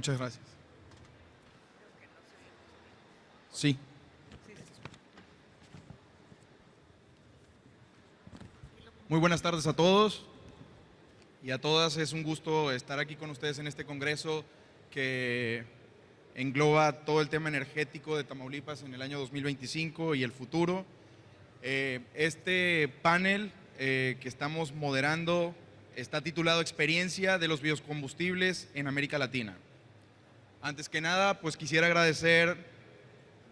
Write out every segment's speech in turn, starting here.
Muchas gracias. Sí. Muy buenas tardes a todos y a todas. Es un gusto estar aquí con ustedes en este congreso que engloba todo el tema energético de Tamaulipas en el año 2025 y el futuro. Este panel que estamos moderando está titulado Experiencia de los biocombustibles en América Latina. Antes que nada, pues quisiera agradecer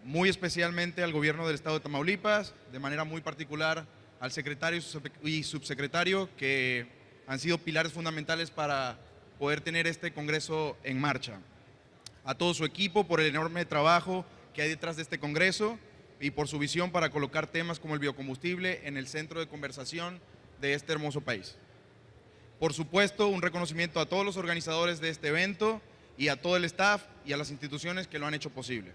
muy especialmente al gobierno del estado de Tamaulipas, de manera muy particular al secretario y subsecretario, que han sido pilares fundamentales para poder tener este congreso en marcha. A todo su equipo por el enorme trabajo que hay detrás de este congreso y por su visión para colocar temas como el biocombustible en el centro de conversación de este hermoso país. Por supuesto, un reconocimiento a todos los organizadores de este evento y a todo el staff y a las instituciones que lo han hecho posible.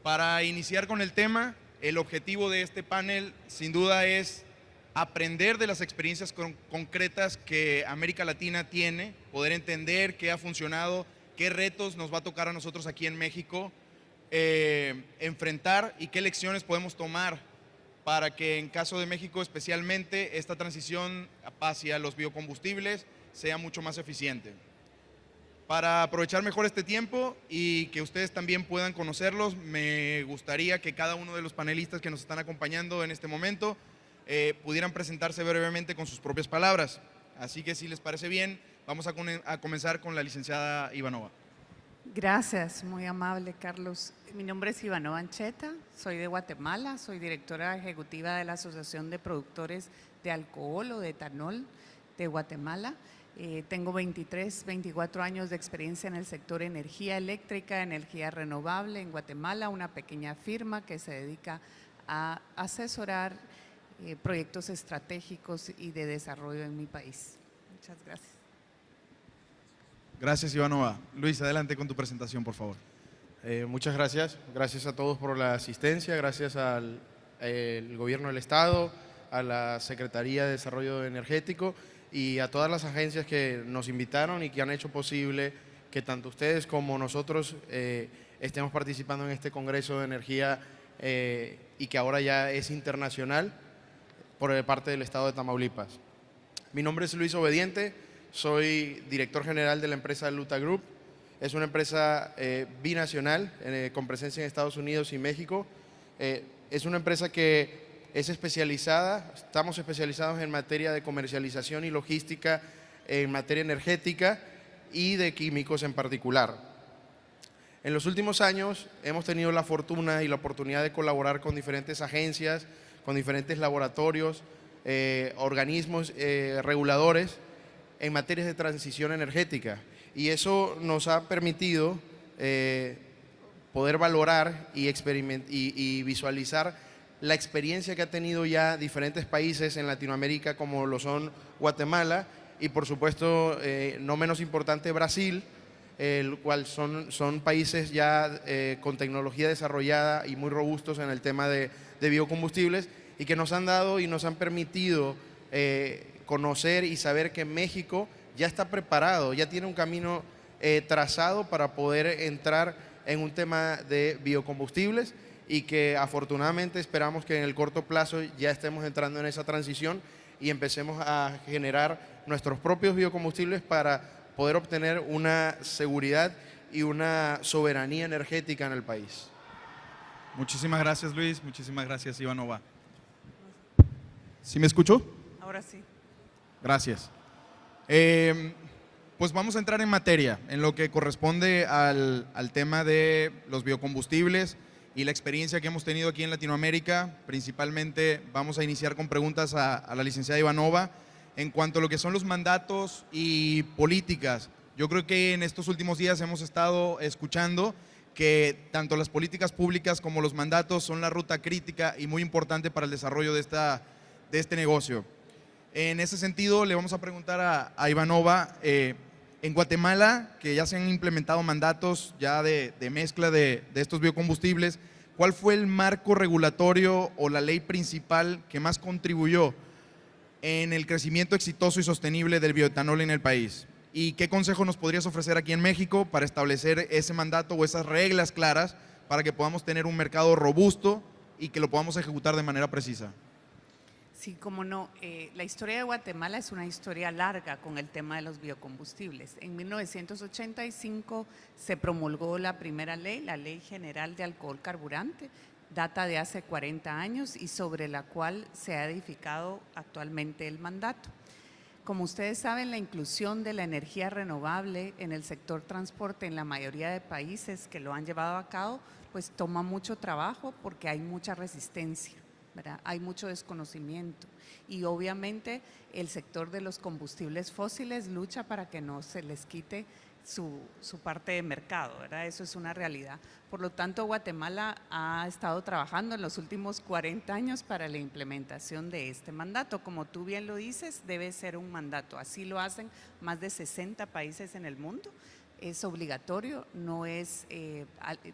Para iniciar con el tema, el objetivo de este panel sin duda es aprender de las experiencias concretas que América Latina tiene, poder entender qué ha funcionado, qué retos nos va a tocar a nosotros aquí en México, enfrentar y qué lecciones podemos tomar para que en caso de México especialmente esta transición hacia los biocombustibles sea mucho más eficiente. Para aprovechar mejor este tiempo y que ustedes también puedan conocerlos, me gustaría que cada uno de los panelistas que nos están acompañando en este momento pudieran presentarse brevemente con sus propias palabras. Así que si les parece bien, vamos a comenzar con la licenciada Ivanova. Gracias, muy amable, Carlos. Mi nombre es Ivanova Ancheta, soy de Guatemala, soy directora ejecutiva de la Asociación de Productores de Alcohol o de Etanol de Guatemala. Tengo 24 años de experiencia en el sector energía eléctrica, energía renovable en Guatemala, una pequeña firma que se dedica a asesorar proyectos estratégicos y de desarrollo en mi país. Muchas gracias. Gracias, Ivanova. Luis, adelante con tu presentación, por favor. Muchas gracias. Gracias a todos por la asistencia, gracias al Gobierno del Estado, a la Secretaría de Desarrollo Energético y a todas las agencias que nos invitaron y que han hecho posible que tanto ustedes como nosotros estemos participando en este Congreso de Energía y que ahora ya es internacional por parte del Estado de Tamaulipas. Mi nombre es Luis Obediente, soy director general de la empresa Luta Group. Es una empresa binacional con presencia en Estados Unidos y México. Es una empresa que es especializada, estamos especializados en materia de comercialización y logística, en materia energética y de químicos en particular. En los últimos años hemos tenido la fortuna y la oportunidad de colaborar con diferentes agencias, con diferentes laboratorios, organismos reguladores en materias de transición energética. Y eso nos ha permitido poder valorar y visualizar la experiencia que ha tenido ya diferentes países en Latinoamérica, como lo son Guatemala y por supuesto, no menos importante, Brasil, el cual son países ya con tecnología desarrollada y muy robustos en el tema de biocombustibles y que nos han dado y nos han permitido conocer y saber que México ya está preparado, ya tiene un camino trazado para poder entrar en un tema de biocombustibles y que afortunadamente esperamos que en el corto plazo ya estemos entrando en esa transición y empecemos a generar nuestros propios biocombustibles para poder obtener una seguridad y una soberanía energética en el país. Muchísimas gracias, Luis. Muchísimas gracias, Ivanova. ¿Sí me escuchó? Ahora sí. Gracias. Pues vamos a entrar en materia, en lo que corresponde al tema de los biocombustibles y la experiencia que hemos tenido aquí en Latinoamérica. Principalmente vamos a iniciar con preguntas a la licenciada Ivanova en cuanto a lo que son los mandatos y políticas. Yo creo que en estos últimos días hemos estado escuchando que tanto las políticas públicas como los mandatos son la ruta crítica y muy importante para el desarrollo de este negocio. En ese sentido, le vamos a preguntar a Ivanova, en Guatemala, que ya se han implementado mandatos ya de mezcla de estos biocombustibles, ¿cuál fue el marco regulatorio o la ley principal que más contribuyó en el crecimiento exitoso y sostenible del bioetanol en el país? ¿Y qué consejo nos podrías ofrecer aquí en México para establecer ese mandato o esas reglas claras para que podamos tener un mercado robusto y que lo podamos ejecutar de manera precisa? Sí, cómo no. La historia de Guatemala es una historia larga con el tema de los biocombustibles. En 1985 se promulgó la primera ley, la Ley General de Alcohol Carburante, data de hace 40 años y sobre la cual se ha edificado actualmente el mandato. Como ustedes saben, la inclusión de la energía renovable en el sector transporte en la mayoría de países que lo han llevado a cabo, pues toma mucho trabajo porque hay mucha resistencia, ¿verdad? Hay mucho desconocimiento y obviamente el sector de los combustibles fósiles lucha para que no se les quite su parte de mercado, ¿verdad? Eso es una realidad. Por lo tanto, Guatemala ha estado trabajando en los últimos 40 años para la implementación de este mandato. Como tú bien lo dices, debe ser un mandato. Así lo hacen más de 60 países en el mundo. Es obligatorio, no es,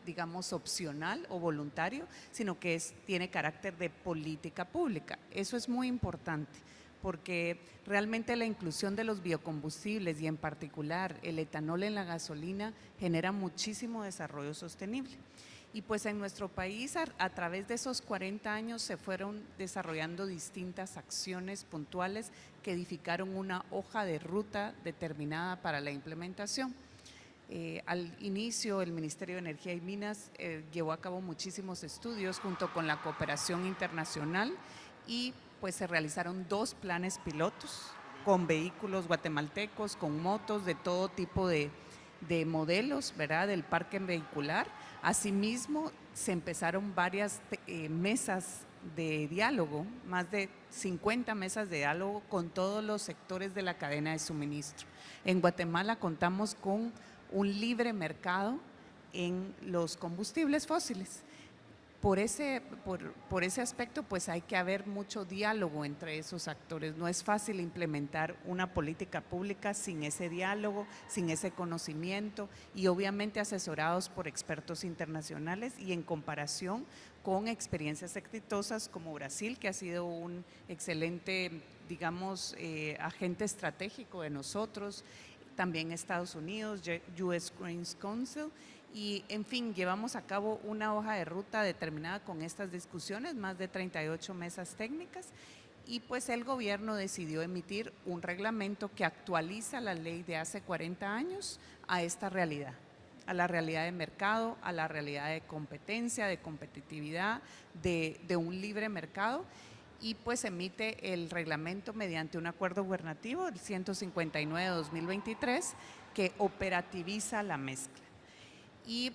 digamos, opcional o voluntario, sino que tiene carácter de política pública. Eso es muy importante, porque realmente la inclusión de los biocombustibles y en particular el etanol en la gasolina genera muchísimo desarrollo sostenible. Y pues en nuestro país a través de esos 40 años se fueron desarrollando distintas acciones puntuales que edificaron una hoja de ruta determinada para la implementación. Al inicio, el Ministerio de Energía y Minas llevó a cabo muchísimos estudios junto con la cooperación internacional y pues se realizaron 2 planes pilotos con vehículos guatemaltecos, con motos de todo tipo de modelos, ¿verdad?, del parque vehicular. Asimismo, se empezaron varias mesas de diálogo, más de 50 mesas de diálogo con todos los sectores de la cadena de suministro. En Guatemala contamos con un libre mercado en los combustibles fósiles. Por ese aspecto, pues hay que haber mucho diálogo entre esos actores. No es fácil implementar una política pública sin ese diálogo, sin ese conocimiento y obviamente asesorados por expertos internacionales y en comparación con experiencias exitosas como Brasil, que ha sido un excelente, digamos, agente estratégico de nosotros, también Estados Unidos, US Greens Council, y en fin, llevamos a cabo una hoja de ruta determinada con estas discusiones, más de 38 mesas técnicas, y pues el gobierno decidió emitir un reglamento que actualiza la ley de hace 40 años a esta realidad, a la realidad de mercado, a la realidad de competencia, de competitividad, de un libre mercado, y pues emite el reglamento mediante un acuerdo gubernativo, el 159/2023, que operativiza la mezcla. Y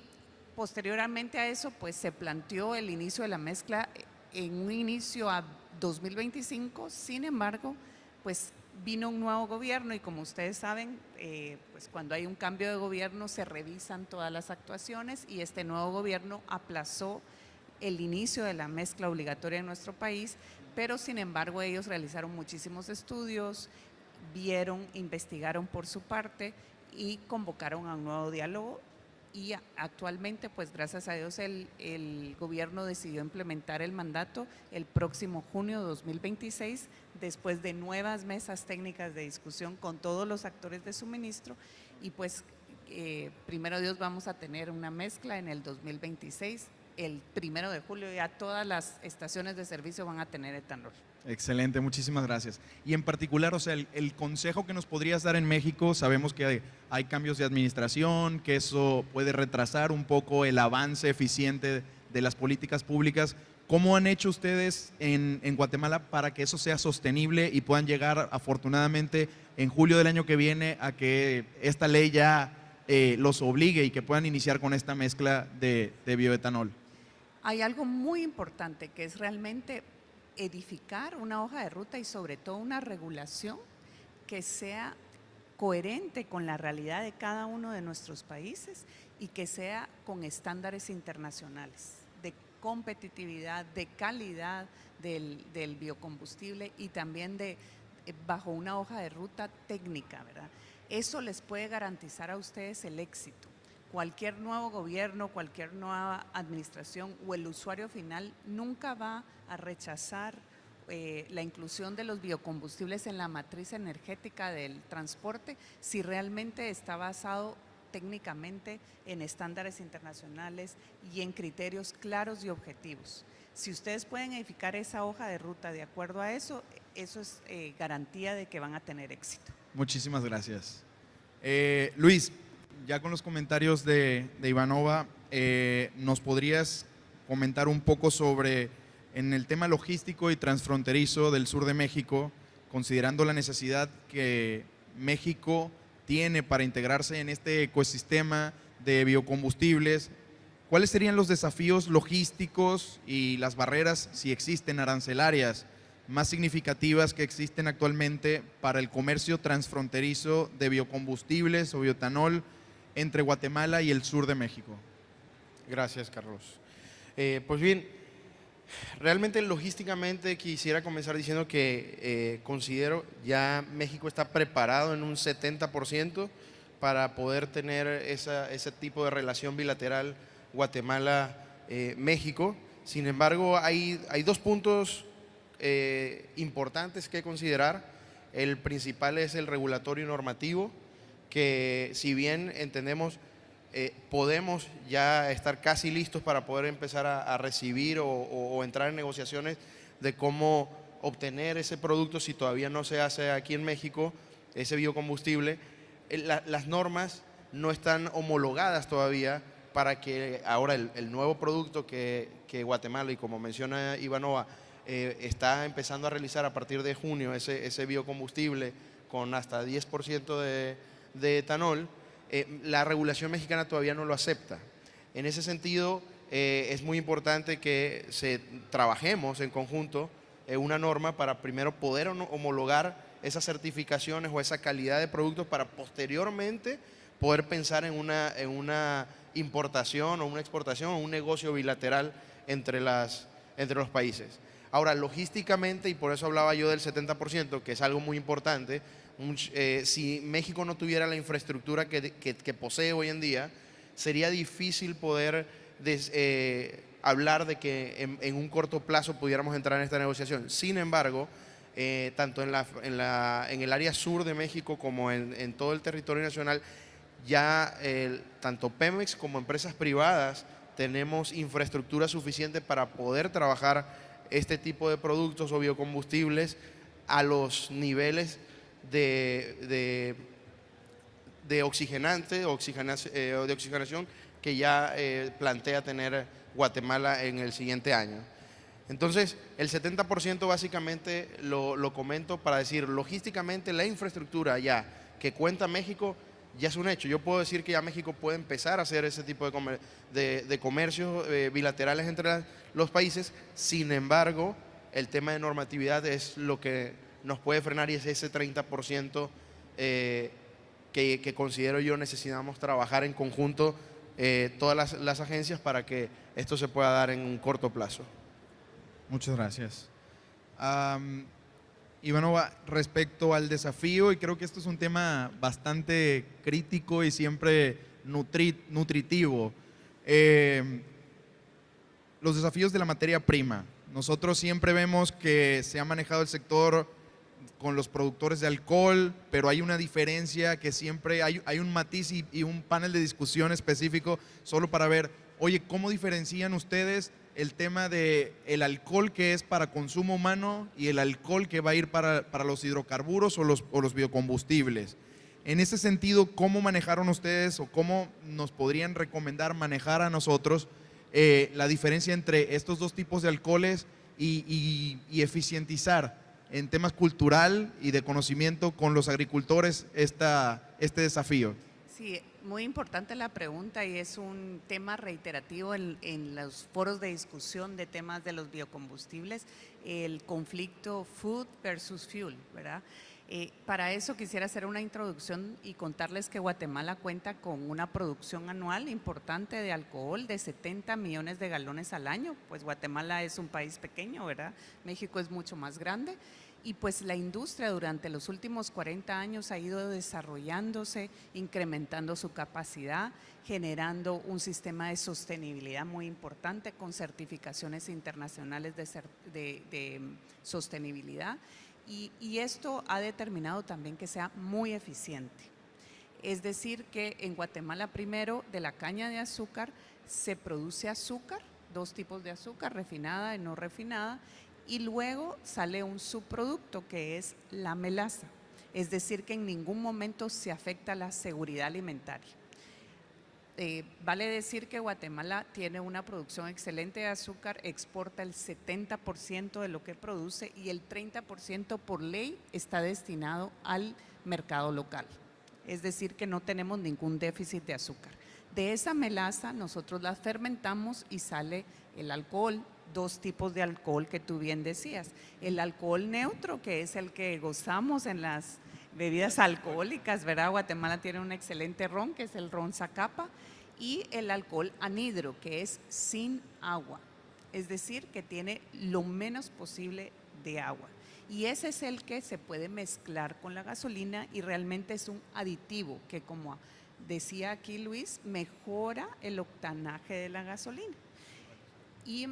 posteriormente a eso, pues se planteó el inicio de la mezcla en un inicio a 2025, sin embargo, pues vino un nuevo gobierno y como ustedes saben, pues cuando hay un cambio de gobierno se revisan todas las actuaciones y este nuevo gobierno aplazó el inicio de la mezcla obligatoria en nuestro país, pero sin embargo ellos realizaron muchísimos estudios, vieron, investigaron por su parte y convocaron a un nuevo diálogo y actualmente, pues gracias a Dios, el gobierno decidió implementar el mandato el próximo junio de 2026, después de nuevas mesas técnicas de discusión con todos los actores de suministro y pues primero Dios vamos a tener una mezcla en el 2026. El 1 de julio ya todas las estaciones de servicio van a tener etanol. Excelente, muchísimas gracias. Y en particular, o sea, el consejo que nos podrías dar en México, sabemos que hay cambios de administración, que eso puede retrasar un poco el avance eficiente de las políticas públicas. ¿Cómo han hecho ustedes en Guatemala para que eso sea sostenible y puedan llegar afortunadamente en julio del año que viene a que esta ley ya los obligue y que puedan iniciar con esta mezcla de bioetanol? Hay algo muy importante que es realmente edificar una hoja de ruta y sobre todo una regulación que sea coherente con la realidad de cada uno de nuestros países y que sea con estándares internacionales de competitividad, de calidad del biocombustible y también bajo una hoja de ruta técnica, ¿verdad? Eso les puede garantizar a ustedes el éxito. Cualquier nuevo gobierno, cualquier nueva administración o el usuario final nunca va a rechazar la inclusión de los biocombustibles en la matriz energética del transporte, si realmente está basado técnicamente en estándares internacionales y en criterios claros y objetivos. Si ustedes pueden edificar esa hoja de ruta de acuerdo a eso, eso es garantía de que van a tener éxito. Muchísimas gracias. Luis, ya con los comentarios de Ivanova, ¿nos podrías comentar un poco sobre en el tema logístico y transfronterizo del sur de México, considerando la necesidad que México tiene para integrarse en este ecosistema de biocombustibles? ¿Cuáles serían los desafíos logísticos y las barreras, si existen, arancelarias más significativas que existen actualmente para el comercio transfronterizo de biocombustibles o bioetanol entre Guatemala y el sur de México? Gracias, Carlos. Pues bien, realmente logísticamente quisiera comenzar diciendo que considero ya México está preparado en un 70% para poder tener ese tipo de relación bilateral Guatemala-México. Sin embargo, hay dos puntos importantes que considerar. El principal es el regulatorio normativo, que si bien entendemos podemos ya estar casi listos para poder empezar a recibir o entrar en negociaciones de cómo obtener ese producto si todavía no se hace aquí en México, ese biocombustible. Las normas no están homologadas todavía para que ahora el nuevo producto que Guatemala, y como menciona Ivanova, está empezando a realizar a partir de junio ese biocombustible con hasta 10% de etanol, la regulación mexicana todavía no lo acepta. En ese sentido, es muy importante que trabajemos en conjunto una norma para primero poder homologar esas certificaciones o esa calidad de productos para posteriormente poder pensar en una importación o una exportación o un negocio bilateral entre los países. Ahora, logísticamente, y por eso hablaba yo del 70%, que es algo muy importante, si México no tuviera la infraestructura que posee hoy en día, sería difícil poder hablar de que en un corto plazo pudiéramos entrar en esta negociación. Sin embargo, tanto en el área sur de México como en todo el territorio nacional, ya tanto Pemex como empresas privadas tenemos infraestructura suficiente para poder trabajar este tipo de productos o biocombustibles a los niveles de oxigenación que ya plantea tener Guatemala en el siguiente año. Entonces, el 70% básicamente lo comento para decir, logísticamente la infraestructura ya que cuenta México ya es un hecho. Yo puedo decir que ya México puede empezar a hacer ese tipo de comercios bilaterales entre los países. Sin embargo, el tema de normatividad es lo que nos puede frenar, y es ese 30% que considero yo necesitamos trabajar en conjunto todas las agencias para que esto se pueda dar en un corto plazo. Muchas gracias. Ivanova, respecto al desafío, y creo que esto es un tema bastante crítico y siempre nutritivo, los desafíos de la materia prima. Nosotros siempre vemos que se ha manejado el sector con los productores de alcohol, pero hay una diferencia que siempre hay un matiz y un panel de discusión específico solo para ver, oye, ¿cómo diferencian ustedes el tema de el alcohol que es para consumo humano y el alcohol que va a ir para los hidrocarburos o los biocombustibles? En ese sentido, ¿cómo manejaron ustedes o cómo nos podrían recomendar manejar a nosotros la diferencia entre estos dos tipos de alcoholes y eficientizar en temas cultural y de conocimiento con los agricultores este desafío? Sí, muy importante la pregunta, y es un tema reiterativo en los foros de discusión de temas de los biocombustibles, el conflicto food versus fuel, ¿verdad? Para eso quisiera hacer una introducción y contarles que Guatemala cuenta con una producción anual importante de alcohol de 70 millones de galones al año. Pues Guatemala es un país pequeño, ¿verdad? México es mucho más grande. Y pues la industria durante los últimos 40 años ha ido desarrollándose, incrementando su capacidad, generando un sistema de sostenibilidad muy importante con certificaciones internacionales de sostenibilidad, y esto ha determinado también que sea muy eficiente. Es decir, que en Guatemala primero de la caña de azúcar se produce azúcar, 2 tipos de azúcar, refinada y no refinada, y luego sale un subproducto que es la melaza, es decir, que en ningún momento se afecta la seguridad alimentaria. Vale decir que Guatemala tiene una producción excelente de azúcar, exporta el 70% de lo que produce y el 30% por ley está destinado al mercado local. Es decir, que no tenemos ningún déficit de azúcar. De esa melaza nosotros la fermentamos y sale el alcohol, 2 tipos de alcohol que tú bien decías. El alcohol neutro, que es el que gozamos en las bebidas alcohólicas, ¿verdad? Guatemala tiene un excelente ron, que es el ron Zacapa, y el alcohol anhidro, que es sin agua, es decir, que tiene lo menos posible de agua. Y ese es el que se puede mezclar con la gasolina y realmente es un aditivo que, como decía aquí Luis, mejora el octanaje de la gasolina. Y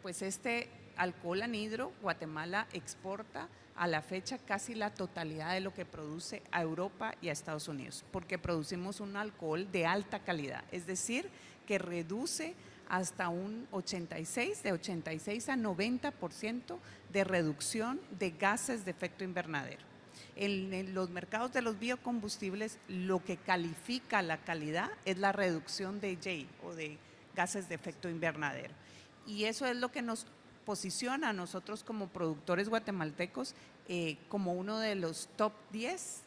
pues este alcohol anhidro, Guatemala exporta a la fecha casi la totalidad de lo que produce a Europa y a Estados Unidos, porque producimos un alcohol de alta calidad, es decir, que reduce hasta un 86 a 90% de reducción de gases de efecto invernadero. En los mercados de los biocombustibles, lo que califica la calidad es la reducción de J o de gases de efecto invernadero. Y eso es lo que nos posiciona a nosotros como productores guatemaltecos como uno de los top 10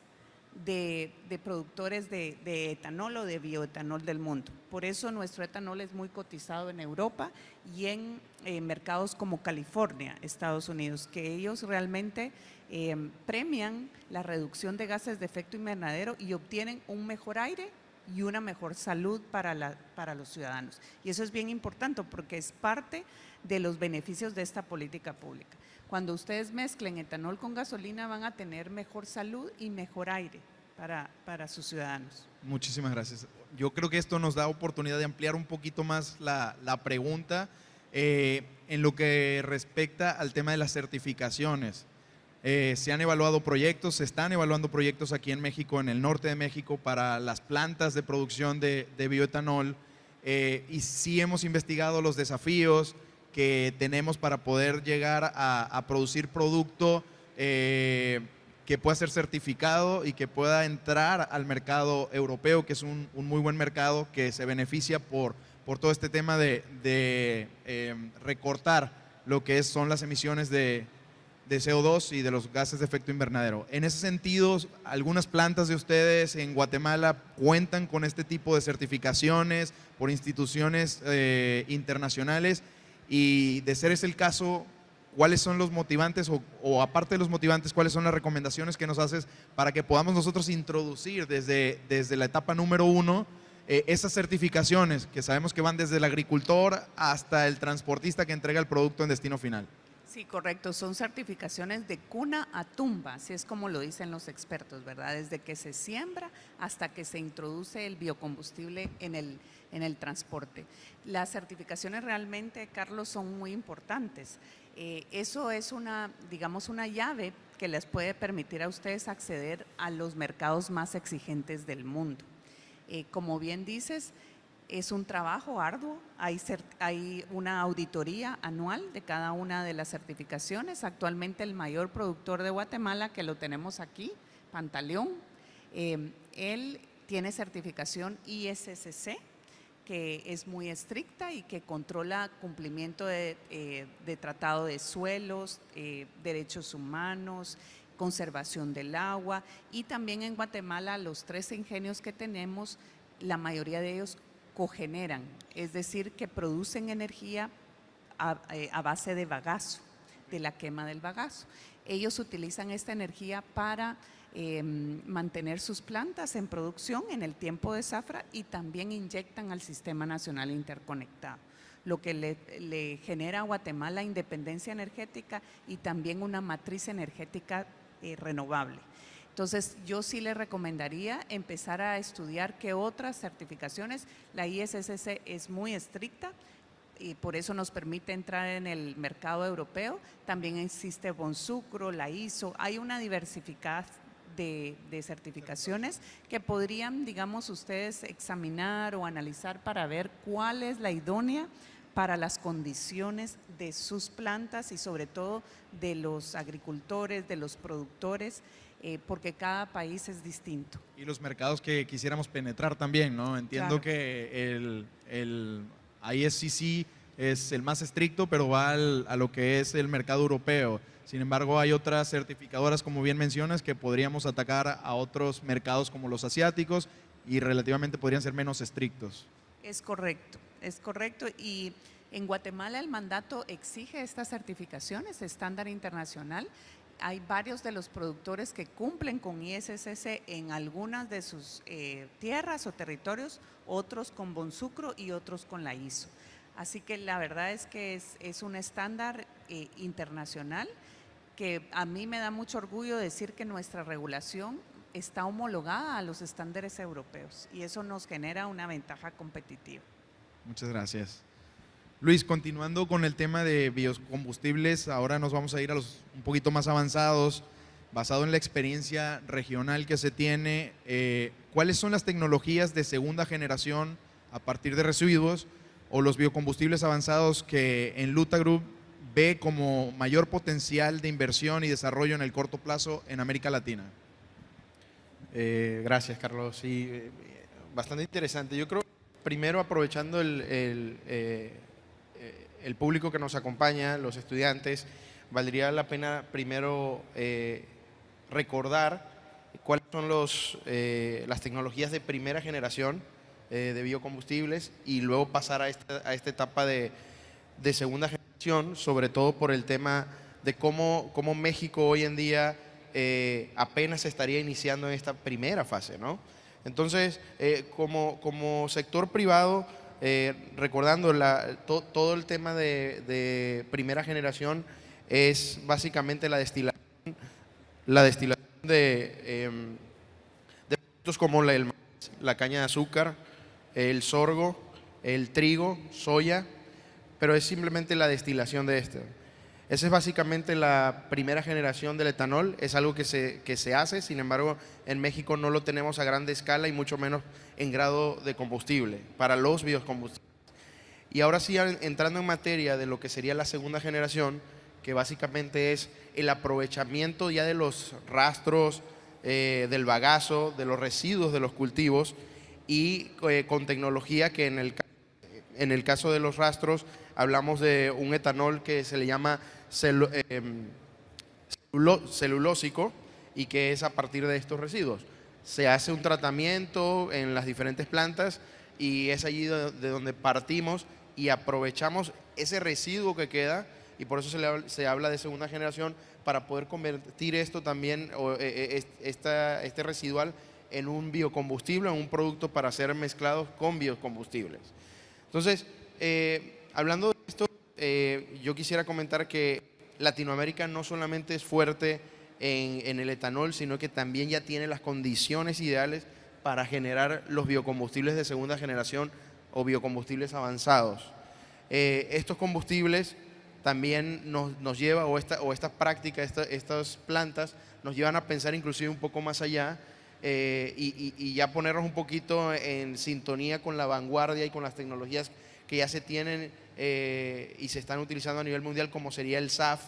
de productores de etanol o de bioetanol del mundo. Por eso nuestro etanol es muy cotizado en Europa y en mercados como California, Estados Unidos, que ellos realmente premian la reducción de gases de efecto invernadero y obtienen un mejor aire y una mejor salud para los ciudadanos. Y eso es bien importante porque es parte de los beneficios de esta política pública. Cuando ustedes mezclen etanol con gasolina van a tener mejor salud y mejor aire para sus ciudadanos. Muchísimas gracias. Yo creo que esto nos da oportunidad de ampliar un poquito más la pregunta en lo que respecta al tema de las certificaciones. Se han evaluado proyectos, se están evaluando proyectos aquí en México, en el norte de México, para las plantas de producción de bioetanol, y sí hemos investigado los desafíos que tenemos para poder llegar a producir producto que pueda ser certificado y que pueda entrar al mercado europeo, que es un muy buen mercado que se beneficia por todo este tema de recortar lo que son las emisiones de CO2 y de los gases de efecto invernadero. En ese sentido, algunas plantas de ustedes en Guatemala cuentan con este tipo de certificaciones por instituciones internacionales, y de ser ese el caso, ¿cuáles son los motivantes o aparte de los motivantes, cuáles son las recomendaciones que nos haces para que podamos nosotros introducir desde la etapa número 1 esas certificaciones que sabemos que van desde el agricultor hasta el transportista que entrega el producto en destino final? Sí, correcto. Son certificaciones de cuna a tumba, así es como lo dicen los expertos, ¿verdad? Desde que se siembra hasta que se introduce el biocombustible en el transporte. Las certificaciones realmente, Carlos, son muy importantes. Eso es digamos, una llave que les puede permitir a ustedes acceder a los mercados más exigentes del mundo. Como bien dices, es un trabajo arduo, hay una auditoría anual de cada una de las certificaciones. Actualmente el mayor productor de Guatemala, que lo tenemos aquí, Pantaleón, él tiene certificación ISCC, que es muy estricta y que controla cumplimiento de tratado de suelos, derechos humanos, conservación del agua, y también en Guatemala los 3 ingenios que tenemos, la mayoría de ellos cogeneran, es decir, que producen energía a base de bagazo, de la quema del bagazo. Ellos utilizan esta energía para mantener sus plantas en producción en el tiempo de zafra y también inyectan al Sistema Nacional Interconectado. lo que le genera a Guatemala independencia energética y también una matriz energética renovable. Entonces, yo sí le recomendaría empezar a estudiar qué otras certificaciones. La ISSC es muy estricta y por eso nos permite entrar en el mercado europeo. También existe Bonsucro, la ISO, hay una diversidad de certificaciones que podrían, digamos, ustedes examinar o analizar para ver cuál es la idónea para las condiciones de sus plantas y sobre todo de los agricultores, de los productores, porque cada país es distinto. Y los mercados que quisiéramos penetrar también, ¿no? Entiendo Claro. que el ISCC es el más estricto, pero va a lo que es el mercado europeo. Sin embargo, hay otras certificadoras, como bien mencionas, que podríamos atacar a otros mercados como los asiáticos y relativamente podrían ser menos estrictos. Es correcto. Y en Guatemala el mandato exige estas certificaciones, estándar internacional. Hay varios de los productores que cumplen con ISSC en algunas de sus tierras o territorios, otros con Bonsucro y otros con la ISO. Así que la verdad es que es un estándar internacional que a mí me da mucho orgullo decir que nuestra regulación está homologada a los estándares europeos y eso nos genera una ventaja competitiva. Muchas gracias. Luis, continuando con el tema de biocombustibles, ahora nos vamos a ir a los un poquito más avanzados, basado en la experiencia regional que se tiene. ¿Cuáles son las tecnologías de segunda generación a partir de residuos o los biocombustibles avanzados que en Luta Group ve como mayor potencial de inversión y desarrollo en el corto plazo en América Latina? Gracias, Carlos. Sí, bastante interesante. Yo creo, primero aprovechando el público que nos acompaña, los estudiantes, valdría la pena primero recordar cuáles son las tecnologías de primera generación de biocombustibles y luego pasar a esta etapa de segunda generación, sobre todo por el tema de cómo México hoy en día apenas se estaría iniciando en esta primera fase, ¿no? Entonces, como sector privado, recordando todo el tema de primera generación es básicamente la destilación de productos como el maíz, la caña de azúcar, el sorgo, el trigo, soya, pero es simplemente la destilación de este. Esa es básicamente la primera generación del etanol, es algo que se hace, sin embargo, en México no lo tenemos a grande escala y mucho menos en grado de combustible para los biocombustibles. Y ahora sí, entrando en materia de lo que sería la segunda generación, que básicamente es el aprovechamiento ya de los rastros, del bagazo, de los residuos de los cultivos y con tecnología que en el caso de los rastros hablamos de un etanol que se le llama celulósico y que es a partir de estos residuos. Se hace un tratamiento en las diferentes plantas y es allí de donde partimos y aprovechamos ese residuo que queda y por eso se habla de segunda generación para poder convertir esto también, este residual, en un biocombustible, en un producto para ser mezclados con biocombustibles. Entonces, hablando de esto, yo quisiera comentar que Latinoamérica no solamente es fuerte en el etanol, sino que también ya tiene las condiciones ideales para generar los biocombustibles de segunda generación o biocombustibles avanzados. Estos combustibles también nos lleva, o estas prácticas, estas plantas, nos llevan a pensar inclusive un poco más allá y ya ponernos un poquito en sintonía con la vanguardia y con las tecnologías que ya se tienen y se están utilizando a nivel mundial, como sería el SAF.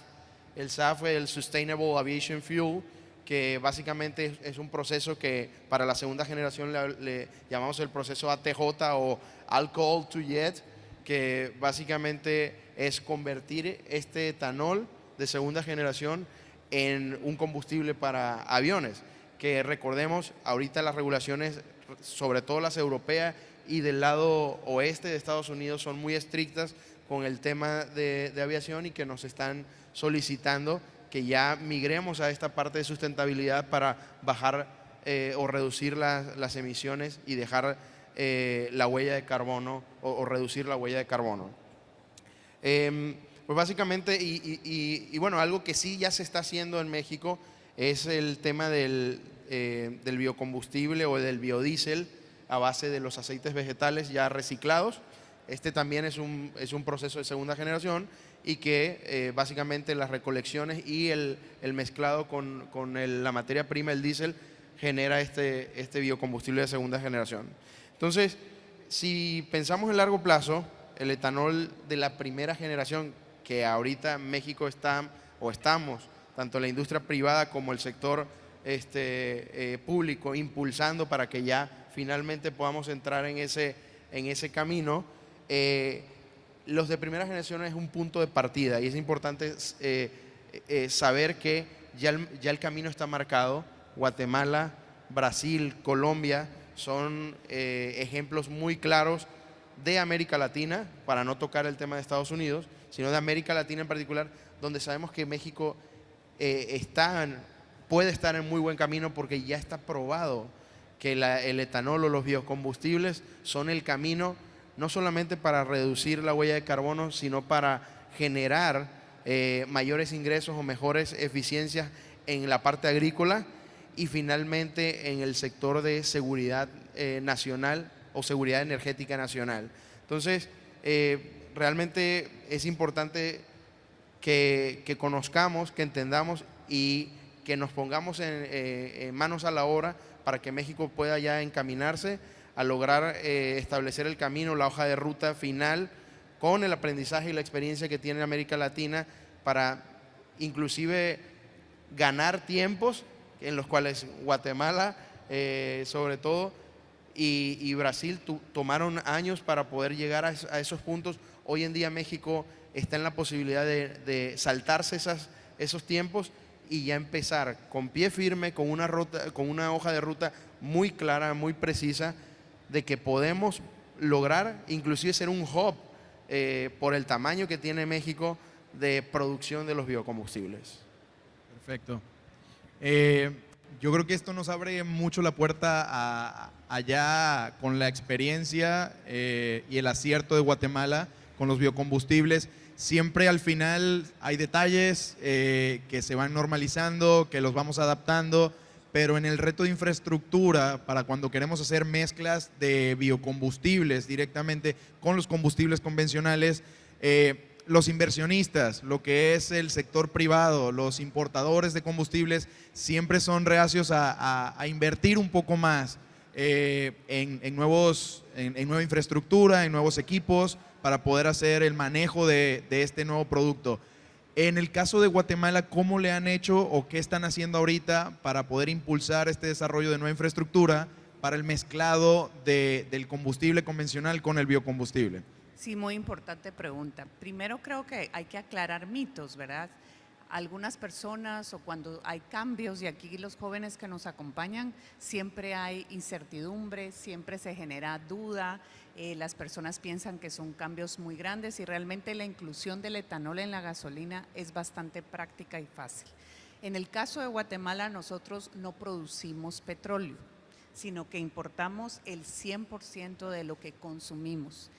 El SAF, el Sustainable Aviation Fuel, que básicamente es un proceso que para la segunda generación le llamamos el proceso ATJ o Alcohol to Jet, que básicamente es convertir este etanol de segunda generación en un combustible para aviones, que recordemos, ahorita las regulaciones, sobre todo las europeas y del lado oeste de Estados Unidos, son muy estrictas con el tema de aviación y que nos están solicitando que ya migremos a esta parte de sustentabilidad para bajar o reducir las emisiones y dejar la huella de carbono o reducir la huella de carbono. Pues básicamente, y bueno, algo que sí ya se está haciendo en México es el tema del biocombustible o del biodiesel a base de los aceites vegetales ya reciclados. Este también es un proceso de segunda generación y que básicamente las recolecciones y el mezclado con la materia prima, el diésel, genera este biocombustible de segunda generación. Entonces, si pensamos en largo plazo, el etanol de la primera generación, que ahorita en México estamos, tanto la industria privada como el sector público, impulsando para que ya finalmente podamos entrar en ese camino, los de primera generación es un punto de partida y es importante saber que ya el camino está marcado. Guatemala, Brasil, Colombia son ejemplos muy claros de América Latina, para no tocar el tema de Estados Unidos, sino de América Latina en particular, donde sabemos que México puede estar en muy buen camino porque ya está probado que el etanol o los biocombustibles son el camino no solamente para reducir la huella de carbono, sino para generar mayores ingresos o mejores eficiencias en la parte agrícola y finalmente en el sector de seguridad nacional o seguridad energética nacional. Entonces, realmente es importante que conozcamos, que entendamos y que nos pongamos en manos a la obra para que México pueda ya encaminarse a lograr establecer el camino, la hoja de ruta final, con el aprendizaje y la experiencia que tiene América Latina para inclusive ganar tiempos en los cuales Guatemala, sobre todo, y Brasil tomaron años para poder llegar a esos puntos. Hoy en día México está en la posibilidad de saltarse esos tiempos y ya empezar con pie firme, con una hoja de ruta muy clara, muy precisa, de que podemos lograr inclusive ser un hub por el tamaño que tiene México de producción de los biocombustibles. Perfecto. Yo creo que esto nos abre mucho la puerta allá con la experiencia y el acierto de Guatemala con los biocombustibles. Siempre al final hay detalles que se van normalizando, que los vamos adaptando, pero en el reto de infraestructura, para cuando queremos hacer mezclas de biocombustibles directamente con los combustibles convencionales, los inversionistas, lo que es el sector privado, los importadores de combustibles, siempre son reacios a invertir un poco más en nueva infraestructura, en nuevos equipos, para poder hacer el manejo de este nuevo producto. En el caso de Guatemala, ¿cómo le han hecho o qué están haciendo ahorita para poder impulsar este desarrollo de nueva infraestructura para el mezclado del combustible convencional con el biocombustible? Sí, muy importante pregunta. Primero creo que hay que aclarar mitos, ¿verdad? Algunas personas o cuando hay cambios, y aquí los jóvenes que nos acompañan, siempre hay incertidumbre, siempre se genera duda, las personas piensan que son cambios muy grandes y realmente la inclusión del etanol en la gasolina es bastante práctica y fácil. En el caso de Guatemala, nosotros no producimos petróleo, sino que importamos el 100% de lo que consumimos.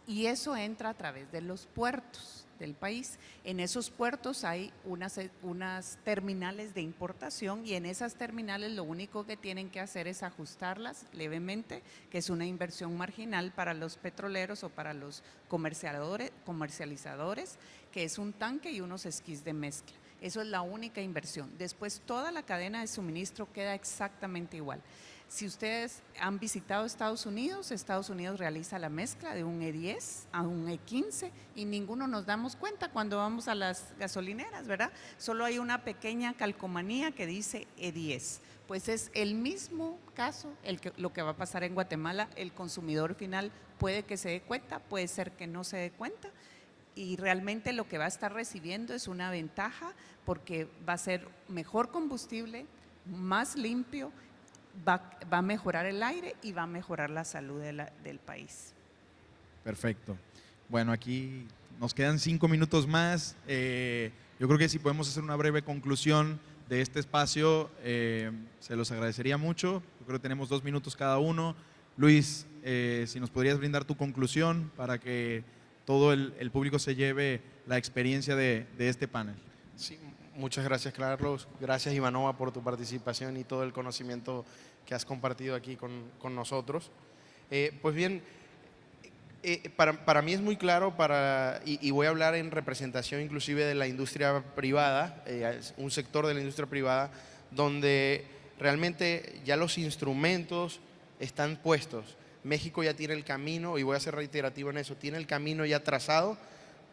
Y eso entra a través de los puertos del país. En esos puertos hay unas terminales de importación y en esas terminales lo único que tienen que hacer es ajustarlas levemente, que es una inversión marginal para los petroleros o para los comercializadores, que es un tanque y unos esquís de mezcla. Eso es la única inversión. Después toda la cadena de suministro queda exactamente igual. Si ustedes han visitado Estados Unidos realiza la mezcla de un E10 a un E15 y ninguno nos damos cuenta cuando vamos a las gasolineras, ¿verdad? Solo hay una pequeña calcomanía que dice E10. Pues es el mismo caso lo que va a pasar en Guatemala. El consumidor final puede que se dé cuenta, puede ser que no se dé cuenta y realmente lo que va a estar recibiendo es una ventaja porque va a ser mejor combustible, más limpio, va a mejorar el aire y va a mejorar la salud del país. Perfecto. Bueno, aquí nos quedan 5 minutos más. Yo creo que si podemos hacer una breve conclusión de este espacio, se los agradecería mucho. Yo creo que tenemos 2 minutos cada uno. Luis, si nos podrías brindar tu conclusión para que todo el público se lleve la experiencia de este panel. Sí, muchas gracias, Carlos. Gracias, Ivanova, por tu participación y todo el conocimiento que has compartido aquí con nosotros. Pues bien, para mí es muy claro, y voy a hablar en representación inclusive de la industria privada, un sector de la industria privada donde realmente ya los instrumentos están puestos. México ya tiene el camino, y voy a ser reiterativo en eso, tiene el camino ya trazado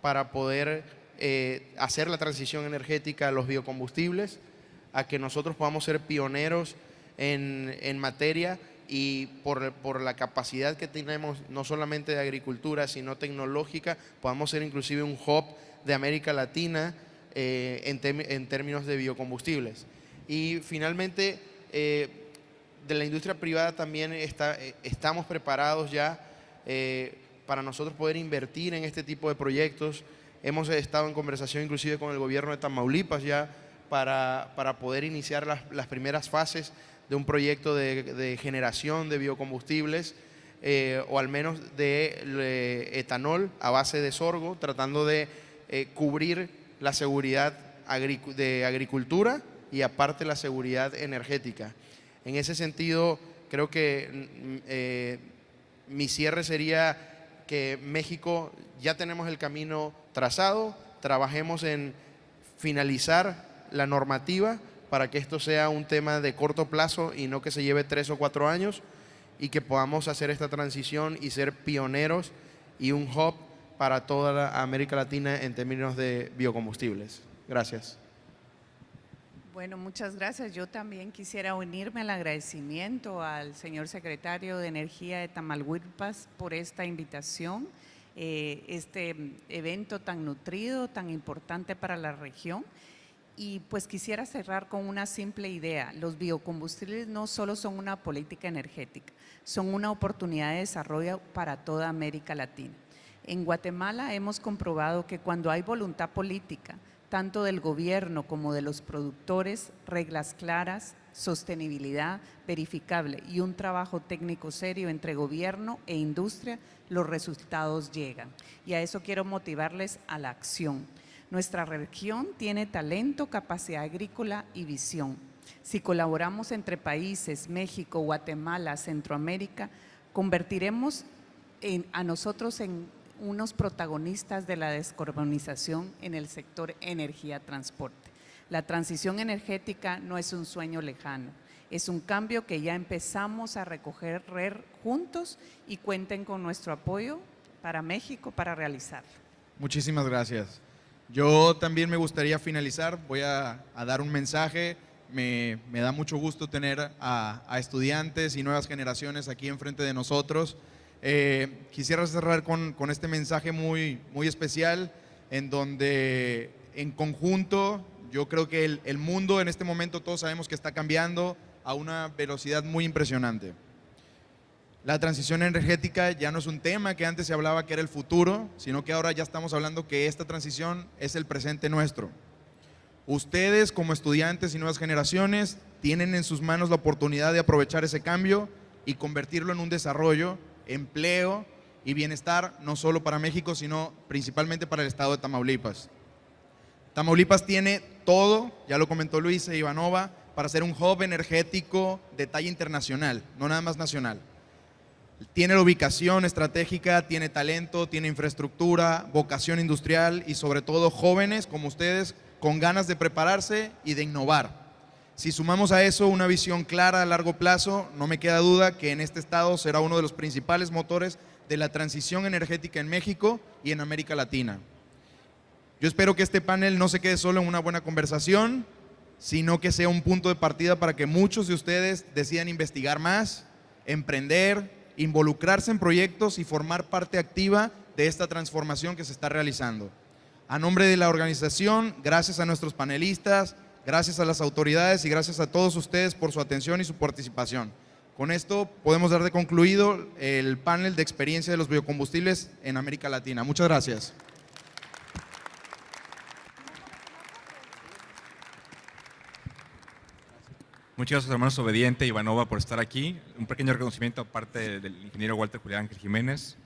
para poder hacer la transición energética a los biocombustibles, a que nosotros podamos ser pioneros en materia, y por la capacidad que tenemos, no solamente de agricultura, sino tecnológica, podamos ser inclusive un hub de América Latina en términos de biocombustibles. Y finalmente, de la industria privada también estamos preparados ya para nosotros poder invertir en este tipo de proyectos. Hemos estado en conversación inclusive con el gobierno de Tamaulipas ya para poder iniciar las primeras fases de un proyecto de generación de biocombustibles, o al menos de etanol a base de sorgo, tratando de cubrir la seguridad de agricultura y aparte la seguridad energética. En ese sentido, creo que mi cierre sería que México ya tenemos el camino trazado, trabajemos en finalizar la normativa para que esto sea un tema de corto plazo y no que se lleve 3 o 4 años, y que podamos hacer esta transición y ser pioneros y un hub para toda la América Latina en términos de biocombustibles. Gracias. Bueno, muchas gracias. Yo también quisiera unirme al agradecimiento al señor secretario de Energía de Tamaulipas por esta invitación, este evento tan nutrido, tan importante para la región. Y pues quisiera cerrar con una simple idea. Los biocombustibles no solo son una política energética, son una oportunidad de desarrollo para toda América Latina. En Guatemala hemos comprobado que cuando hay voluntad política, tanto del gobierno como de los productores, reglas claras, sostenibilidad verificable y un trabajo técnico serio entre gobierno e industria, los resultados llegan. Y a eso quiero motivarles a la acción. Nuestra región tiene talento, capacidad agrícola y visión. Si colaboramos entre países, México, Guatemala, Centroamérica, convertiremos a nosotros en unos protagonistas de la descarbonización en el sector energía-transporte. La transición energética no es un sueño lejano, es un cambio que ya empezamos a recoger juntos, y cuenten con nuestro apoyo para México para realizarlo. Muchísimas gracias. Yo también me gustaría finalizar, voy a dar un mensaje. Me da mucho gusto tener a estudiantes y nuevas generaciones aquí enfrente de nosotros. Quisiera cerrar con este mensaje muy especial, en donde en conjunto yo creo que el mundo en este momento todos sabemos que está cambiando a una velocidad muy impresionante. La transición energética ya no es un tema que antes se hablaba que era el futuro, sino que ahora ya estamos hablando que esta transición es el presente nuestro. Ustedes como estudiantes y nuevas generaciones tienen en sus manos la oportunidad de aprovechar ese cambio y convertirlo en un desarrollo, empleo y bienestar, no solo para México, sino principalmente para el estado de Tamaulipas. Tamaulipas tiene todo, ya lo comentó Luisa Ivanova, para ser un hub energético de talla internacional, no nada más nacional. Tiene la ubicación estratégica, tiene talento, tiene infraestructura, vocación industrial y sobre todo jóvenes como ustedes con ganas de prepararse y de innovar. Si sumamos a eso una visión clara a largo plazo, no me queda duda que en este estado será uno de los principales motores de la transición energética en México y en América Latina. Yo espero que este panel no se quede solo en una buena conversación, sino que sea un punto de partida para que muchos de ustedes decidan investigar más, emprender, involucrarse en proyectos y formar parte activa de esta transformación que se está realizando. A nombre de la organización, gracias a nuestros panelistas, gracias a las autoridades y gracias a todos ustedes por su atención y su participación. Con esto podemos dar de concluido el panel de experiencia de los biocombustibles en América Latina. Muchas gracias. Muchas gracias, hermanos Obediente y Ivanova, por estar aquí. Un pequeño reconocimiento aparte del ingeniero Walter Julián Ángel Jiménez.